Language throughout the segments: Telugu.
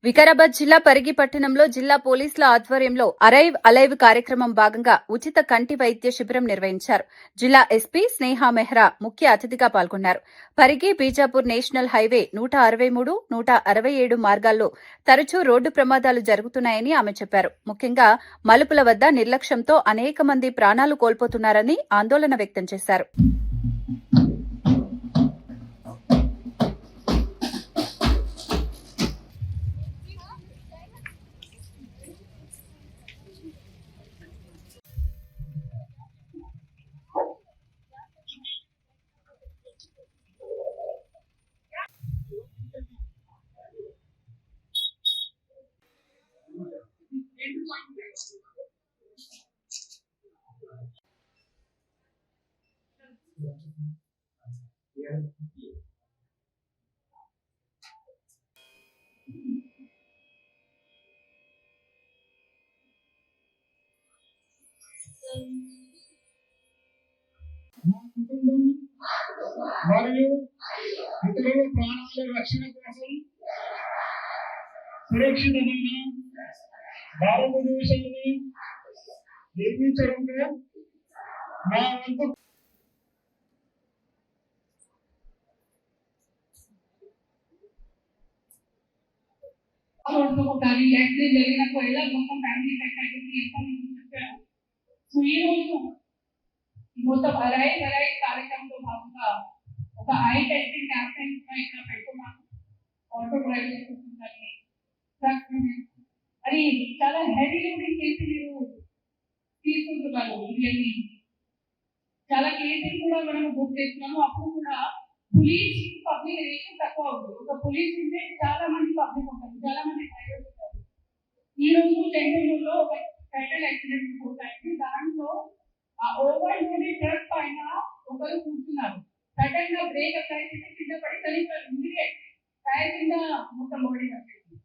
వికారాబాద్ జిల్లా పరిగి పట్టణంలో జిల్లా పోలీసుల ఆధ్వర్యంలో అరైవ్ అలైవ్ కార్యక్రమం భాగంగా ఉచిత కంటి వైద్య శిబిరం నిర్వహించారు. జిల్లా ఎస్పీ స్నేహా మెహ్రా ముఖ్య అతిథిగా పాల్గొన్నారు. పరిగి బీజాపూర్ నేషనల్ హైవే 163, 167 మార్గాల్లో తరచూ రోడ్డు ప్రమాదాలు జరుగుతున్నాయని ఆమె చెప్పారు. ముఖ్యంగా మలుపుల వద్ద నిర్లక్ష్యంతో అనేక మంది ప్రాణాలు కోల్పోతున్నారని ఆందోళన వ్యక్తం చేశారు. మరియు ఇతరుల ప్రాణాల రక్షణ కోసం సురక్షితమైన భారతదేశాన్ని నిర్మించడంలో నా వంతు కానీ యాక్సిడెంట్ జరిగినప్పుడు ఎలా మొత్తం ఫ్యామిలీ చెప్పాను. సో ఈ రోజు మొత్తం అరైవ్ కార్యక్రమంలో భాగంగా ఒక ఐ టెస్టింగ్ క్యాంపెయిన్ ఇక్కడ పెట్టుకున్నాను. ఆటో డ్రైవ్ చేసుకుంటున్నాను. అది చాలా హెవీ లోడింగ్ చేసి మీరు తీసుకుంటున్నారు. రియల్లీ చాలా కేసులు కూడా మనం బుక్ చేస్తున్నాము. అప్పుడు కూడా పోలీస్ పబ్లిక్ రేషన్ తక్కువ ఉంది. ఒక పోలీస్ ఉంటే చాలా మంది పబ్లిక్ ఉంటారు, చాలా మంది డ్రైవర్స్ ఉంటారు. ఈ రోజు చెంగళూరులో ఒక ఫెటల్ యాక్సిడెంట్ అవుతాయి. దాంట్లో ఆ ఓవర్ లోడెడ్ ట్రక్ పైన ఒకరు కూర్చున్నారు. సడన్ గా బ్రేక్ అప్లై చేసి కింద పడి చనిపోయారు. ఇమీడియట్ టైర్ కింద మొత్తం బాడీ కట్టేది.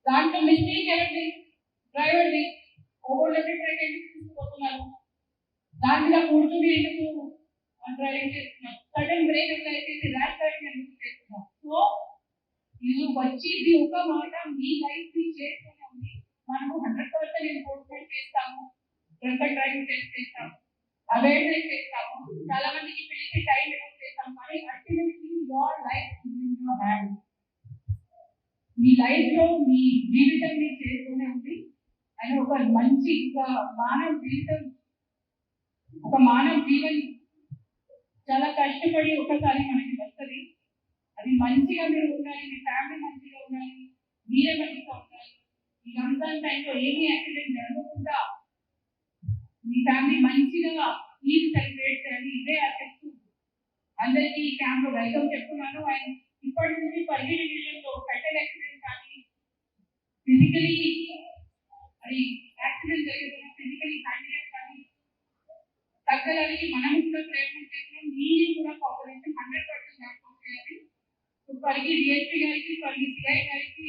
దాంట్లో మిస్టేక్ ఎవరిది? డ్రైవర్ది. ఓవర్ లోడెడ్ ట్రక్ ఎందుకు తీసుకుపోతున్నారు? దాని మీద కూర్చుని ఎందుకు డ్రైవింగ్ చేస్తున్నారు? సడన్ బ్రేక్ అప్లై చేసి ర్యాష్ డ్రైవింగ్ ఎందుకు చేస్తున్నారు? సో ఇది వచ్చి ఇది ఒక మాట మీ లైఫ్ ని చేసుకునే ఉంది. మనము 100% ఎన్ఫోర్స్మెంట్ చేస్తాము, డ్రంక్ డ్రైవింగ్ టెస్ట్ చేస్తాము, అవేర్నెస్ చేస్తాము, చాలా మందికి పిలిచి టైం రిమూవ్ చేస్తాం. కానీ ultimately your life is in your hand. Me life లో మీ జీవితం మీరు చేసుకునే ఉంది. అని ఒక మంచి మానవ జీవన్ చాలా కష్టపడి ఒకసారి మనకి వస్తుంది. అది మంచిగా మీరు ఉండాలి, మీ ఫ్యామిలీ మంచిగా ఉండాలి, మీరే మంచిగా ఉండాలి. ఈ రంజాన్ టైంలో ఏమి యాక్సిడెంట్ జరగకుండా మీ ఫ్యామిలీ మంచిగా ఈద్ సెలబ్రేట్ చేయాలి. ఇదే ఆసక్తి అందరికీ ఈ క్యాంప్ లో వెల్కమ్ చెప్తున్నాను. అండ్ ఇప్పటి నుంచి పరిగి డివిజన్ లో ఫెటల్ యాక్సిడెంట్ కానీ ఫిజికలీ అది యాక్సిడెంట్ జరిగిన ఫిజికలీ హ్యాండిల్ కానీ తగ్గడానికి మనం కూడా ప్రయత్నం చేస్తున్నాం. మీరు కూడా కోఆపరేషన్ 100% చేయాలి. పరిగి డిఎస్పీ గారికి, పరిగి సిఐ గారికి